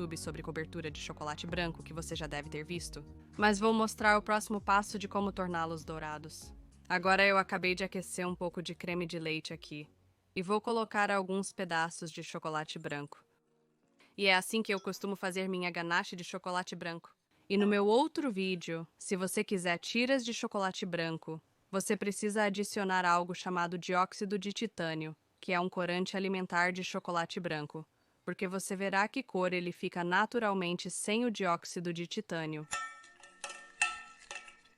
YouTube sobre cobertura de chocolate branco que você já deve ter visto, mas vou mostrar o próximo passo de como torná-los dourados. Agora eu acabei de aquecer um pouco de creme de leite aqui e vou colocar alguns pedaços de chocolate branco. E é assim que eu costumo fazer minha ganache de chocolate branco. E no meu outro vídeo, se você quiser tiras de chocolate branco, você precisa adicionar algo chamado dióxido de titânio, que é um corante alimentar de chocolate branco, porque você verá que cor ele fica naturalmente sem o dióxido de titânio.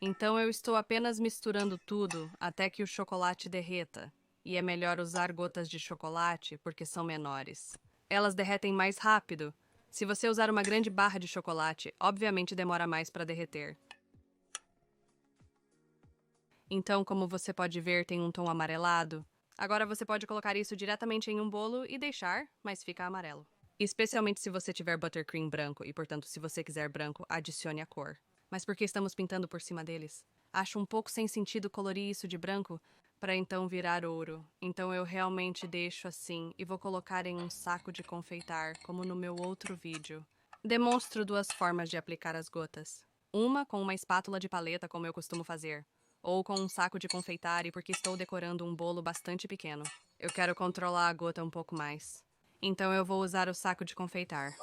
Então eu estou apenas misturando tudo até que o chocolate derreta, e é melhor usar gotas de chocolate porque são menores. Elas derretem mais rápido. Se você usar uma grande barra de chocolate, obviamente demora mais para derreter. Então, como você pode ver, tem um tom amarelado. Agora você pode colocar isso diretamente em um bolo e deixar, mas fica amarelo. Especialmente se você tiver buttercream branco e, portanto, se você quiser branco, adicione a cor. Mas por que estamos pintando por cima deles? Acho um pouco sem sentido colorir isso de branco para então virar ouro. Então eu realmente deixo assim e vou colocar em um saco de confeitar, como no meu outro vídeo. Demonstro duas formas de aplicar as gotas. Uma com uma espátula de paleta, como eu costumo fazer, ou com um saco de confeitare porque estou decorando um bolo bastante pequeno. Eu quero controlar a gota um pouco mais. Então eu vou usar o saco de confeitar.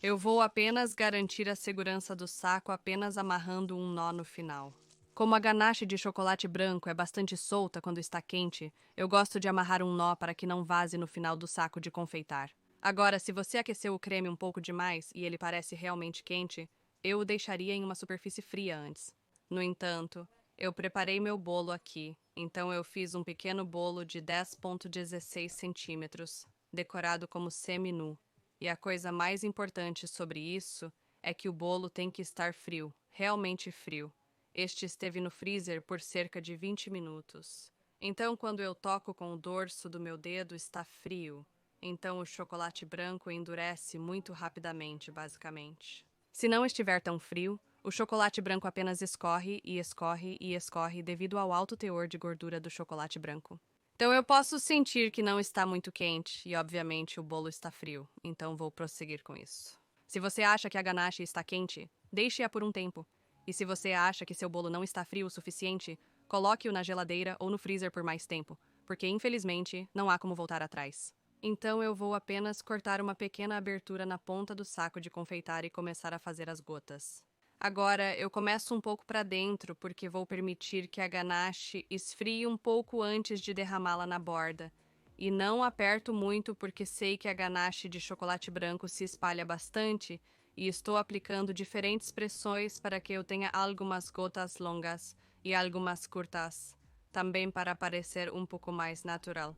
Eu vou apenas garantir a segurança do saco apenas amarrando um nó no final. Como a ganache de chocolate branco é bastante solta quando está quente, eu gosto de amarrar um nó para que não vaze no final do saco de confeitar. Agora, se você aqueceu o creme um pouco demais e ele parece realmente quente, eu o deixaria em uma superfície fria antes. No entanto, eu preparei meu bolo aqui, então eu fiz um pequeno bolo de 10,16 centímetros, decorado como semi-nu. E a coisa mais importante sobre isso é que o bolo tem que estar frio, realmente frio. Este esteve no freezer por cerca de 20 minutos. Então, quando eu toco com o dorso do meu dedo, está frio. Então, o chocolate branco endurece muito rapidamente, basicamente. Se não estiver tão frio, o chocolate branco apenas escorre e escorre e escorre devido ao alto teor de gordura do chocolate branco. Então eu posso sentir que não está muito quente e, obviamente, o bolo está frio, então vou prosseguir com isso. Se você acha que a ganache está quente, deixe-a por um tempo. E se você acha que seu bolo não está frio o suficiente, coloque-o na geladeira ou no freezer por mais tempo, porque, infelizmente, não há como voltar atrás. Então eu vou apenas cortar uma pequena abertura na ponta do saco de confeitar e começar a fazer as gotas. Agora, eu começo um pouco para dentro porque vou permitir que a ganache esfrie um pouco antes de derramá-la na borda. E não aperto muito porque sei que a ganache de chocolate branco se espalha bastante e estou aplicando diferentes pressões para que eu tenha algumas gotas longas e algumas curtas, também para parecer um pouco mais natural.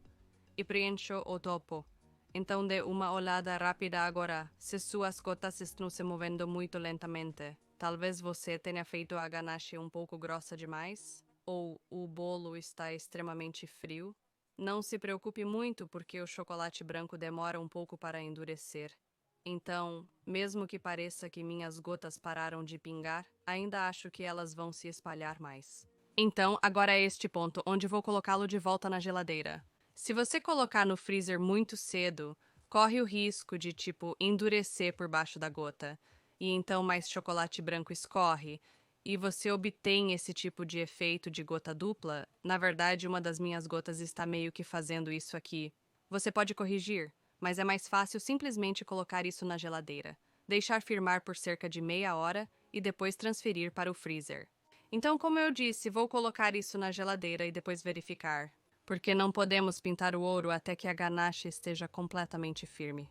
E preencho o topo. Então dê uma olhada rápida agora, se suas gotas estão se movendo muito lentamente. Talvez você tenha feito a ganache um pouco grossa demais, ou o bolo está extremamente frio. Não se preocupe muito porque o chocolate branco demora um pouco para endurecer. Então, mesmo que pareça que minhas gotas pararam de pingar, ainda acho que elas vão se espalhar mais. Então, agora é este ponto onde vou colocá-lo de volta na geladeira. Se você colocar no freezer muito cedo, corre o risco de, endurecer por baixo da gota, e então mais chocolate branco escorre, e você obtém esse tipo de efeito de gota dupla. Na verdade, uma das minhas gotas está meio que fazendo isso aqui. Você pode corrigir, mas é mais fácil simplesmente colocar isso na geladeira, deixar firmar por cerca de meia hora e depois transferir para o freezer. Então, como eu disse, vou colocar isso na geladeira e depois verificar, porque não podemos pintar o ouro até que a ganache esteja completamente firme.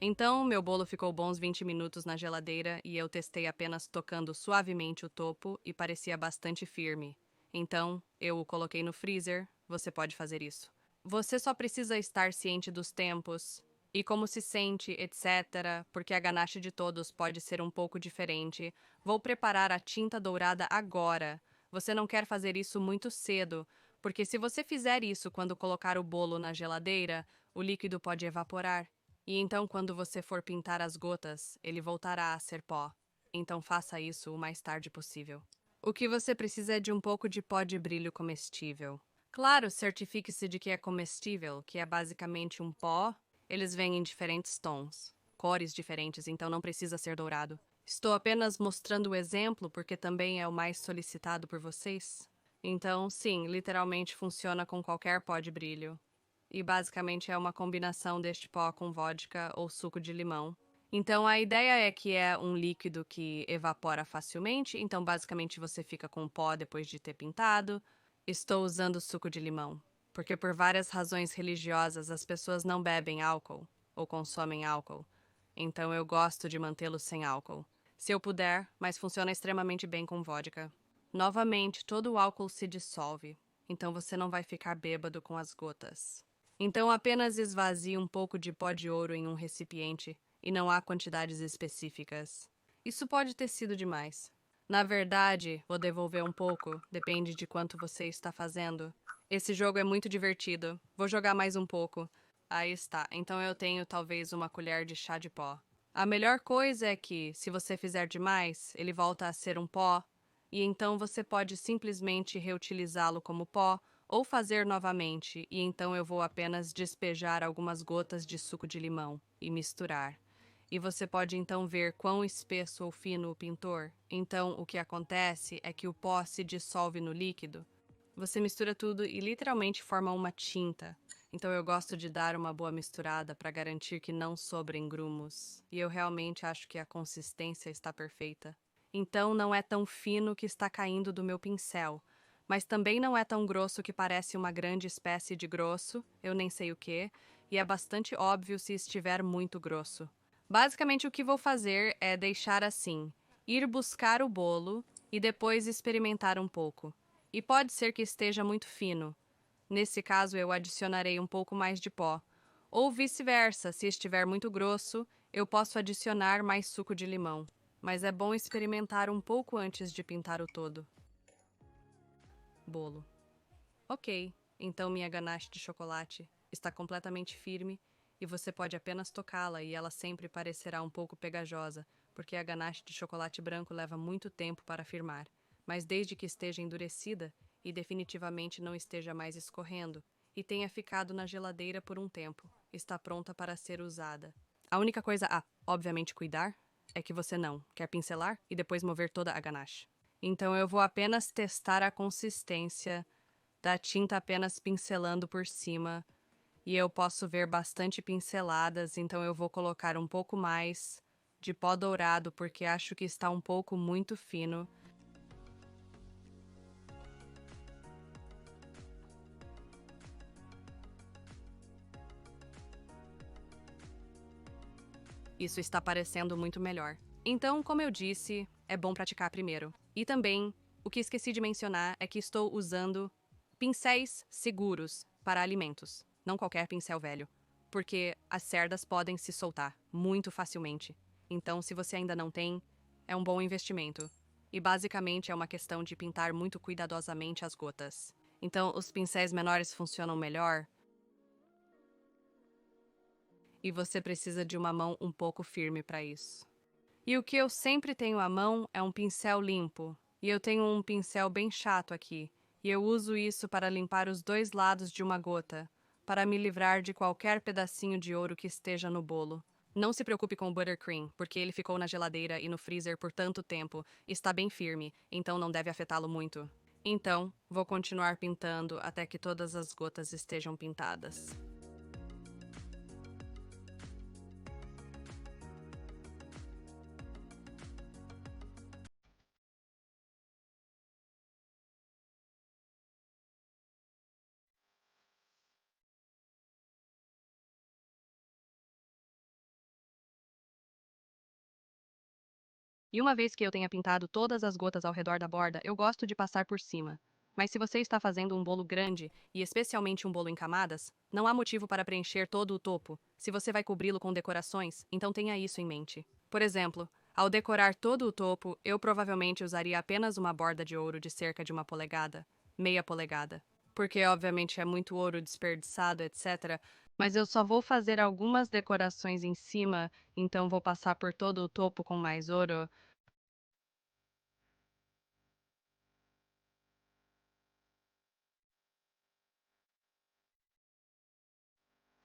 Então, meu bolo ficou bons 20 minutos na geladeira e eu testei apenas tocando suavemente o topo e parecia bastante firme. Então, eu o coloquei no freezer, você pode fazer isso. Você só precisa estar ciente dos tempos e como se sente, etc., porque a ganache de todos pode ser um pouco diferente. Vou preparar a tinta dourada agora. Você não quer fazer isso muito cedo, porque se você fizer isso quando colocar o bolo na geladeira, o líquido pode evaporar. E então, quando você for pintar as gotas, ele voltará a ser pó. Então, faça isso o mais tarde possível. O que você precisa é de um pouco de pó de brilho comestível. Claro, certifique-se de que é comestível, que é basicamente um pó. Eles vêm em diferentes tons, cores diferentes, então não precisa ser dourado. Estou apenas mostrando o exemplo porque também é o mais solicitado por vocês. Então, sim, literalmente funciona com qualquer pó de brilho. E basicamente é uma combinação deste pó com vodka ou suco de limão. Então a ideia é que é um líquido que evapora facilmente, então basicamente você fica com pó depois de ter pintado. Estou usando suco de limão, porque por várias razões religiosas as pessoas não bebem álcool ou consomem álcool. Então eu gosto de mantê-lo sem álcool. Se eu puder, mas funciona extremamente bem com vodka. Novamente, todo o álcool se dissolve, então você não vai ficar bêbado com as gotas. Então apenas esvazie um pouco de pó de ouro em um recipiente e não há quantidades específicas. Isso pode ter sido demais. Na verdade, vou devolver um pouco, depende de quanto você está fazendo. Esse jogo é muito divertido. Vou jogar mais um pouco. Aí está. Então eu tenho talvez uma colher de chá de pó. A melhor coisa é que, se você fizer demais, ele volta a ser um pó, e então você pode simplesmente reutilizá-lo como pó ou fazer novamente, e então eu vou apenas despejar algumas gotas de suco de limão e misturar. E você pode então ver quão espesso ou fino o pintor. Então, o que acontece é que o pó se dissolve no líquido. Você mistura tudo e literalmente forma uma tinta. Então, eu gosto de dar uma boa misturada para garantir que não sobrem grumos. E eu realmente acho que a consistência está perfeita. Então, não é tão fino que está caindo do meu pincel, mas também não é tão grosso que parece uma grande espécie de grosso, eu nem sei o que, e é bastante óbvio se estiver muito grosso. Basicamente, o que vou fazer é deixar assim, ir buscar o bolo e depois experimentar um pouco. E pode ser que esteja muito fino. Nesse caso, eu adicionarei um pouco mais de pó. Ou vice-versa, se estiver muito grosso, eu posso adicionar mais suco de limão. Mas é bom experimentar um pouco antes de pintar o todo. Bolo. Ok, então minha ganache de chocolate está completamente firme e você pode apenas tocá-la e ela sempre parecerá um pouco pegajosa, porque a ganache de chocolate branco leva muito tempo para firmar, mas desde que esteja endurecida e definitivamente não esteja mais escorrendo e tenha ficado na geladeira por um tempo, está pronta para ser usada. A única coisa a, obviamente, cuidar é que você não quer pincelar e depois mover toda a ganache. Então eu vou apenas testar a consistência da tinta apenas pincelando por cima, e eu posso ver bastante pinceladas, então eu vou colocar um pouco mais de pó dourado porque acho que está um pouco muito fino. Isso está parecendo muito melhor. Então, como eu disse, é bom praticar primeiro. E também, o que esqueci de mencionar é que estou usando pincéis seguros para alimentos, não qualquer pincel velho, porque as cerdas podem se soltar muito facilmente. Então, se você ainda não tem, é um bom investimento. E basicamente é uma questão de pintar muito cuidadosamente as gotas. Então, os pincéis menores funcionam melhor e você precisa de uma mão um pouco firme para isso. E o que eu sempre tenho à mão é um pincel limpo. E eu tenho um pincel bem chato aqui. E eu uso isso para limpar os dois lados de uma gota, para me livrar de qualquer pedacinho de ouro que esteja no bolo. Não se preocupe com o buttercream, porque ele ficou na geladeira e no freezer por tanto tempo. Está bem firme, então não deve afetá-lo muito. Então, vou continuar pintando até que todas as gotas estejam pintadas. E uma vez que eu tenha pintado todas as gotas ao redor da borda, eu gosto de passar por cima. Mas se você está fazendo um bolo grande, e especialmente um bolo em camadas, não há motivo para preencher todo o topo. Se você vai cobri-lo com decorações, então tenha isso em mente. Por exemplo, ao decorar todo o topo, eu provavelmente usaria apenas uma borda de ouro de cerca de 1 polegada, meia polegada. Porque obviamente é muito ouro desperdiçado, etc. Mas eu só vou fazer algumas decorações em cima, então vou passar por todo o topo com mais ouro.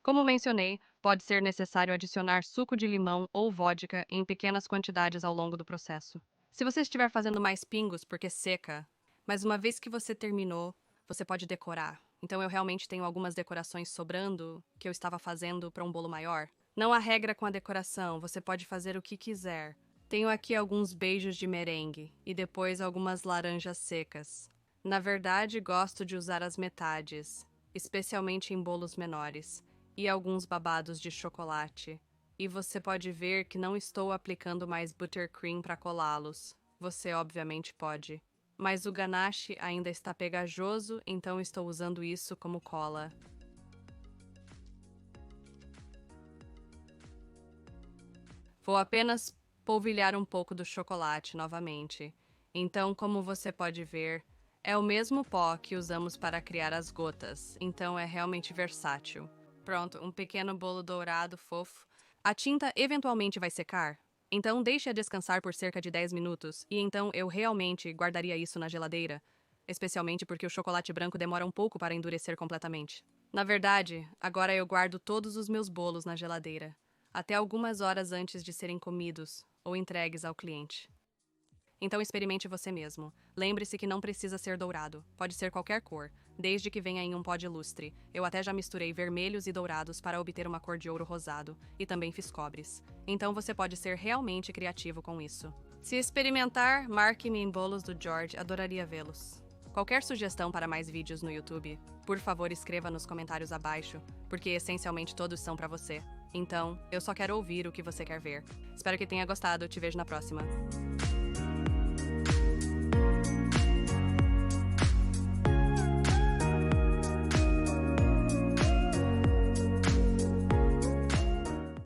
Como mencionei, pode ser necessário adicionar suco de limão ou vodka em pequenas quantidades ao longo do processo. Se você estiver fazendo mais pingos porque seca, mas uma vez que você terminou, você pode decorar. Então eu realmente tenho algumas decorações sobrando que eu estava fazendo para um bolo maior. Não há regra com a decoração, você pode fazer o que quiser. Tenho aqui alguns beijos de merengue e depois algumas laranjas secas. Na verdade, gosto de usar as metades, especialmente em bolos menores, e alguns babados de chocolate. E você pode ver que não estou aplicando mais buttercream para colá-los. Você obviamente pode. Mas o ganache ainda está pegajoso, então estou usando isso como cola. Vou apenas polvilhar um pouco do chocolate novamente. Então, como você pode ver, é o mesmo pó que usamos para criar as gotas, então é realmente versátil. Pronto, um pequeno bolo dourado fofo. A tinta eventualmente vai secar, então deixe-a descansar por cerca de 10 minutos, e então eu realmente guardaria isso na geladeira, especialmente porque o chocolate branco demora um pouco para endurecer completamente. Na verdade, agora eu guardo todos os meus bolos na geladeira até algumas horas antes de serem comidos ou entregues ao cliente. Então experimente você mesmo. Lembre-se que não precisa ser dourado, pode ser qualquer cor, desde que venha em um pó de lustre. Eu até já misturei vermelhos e dourados para obter uma cor de ouro rosado, e também fiz cobres. Então você pode ser realmente criativo com isso. Se experimentar, marque-me em bolos do George, adoraria vê-los. Qualquer sugestão para mais vídeos no YouTube, por favor escreva nos comentários abaixo, porque essencialmente todos são para você. Então, eu só quero ouvir o que você quer ver. Espero que tenha gostado, te vejo na próxima.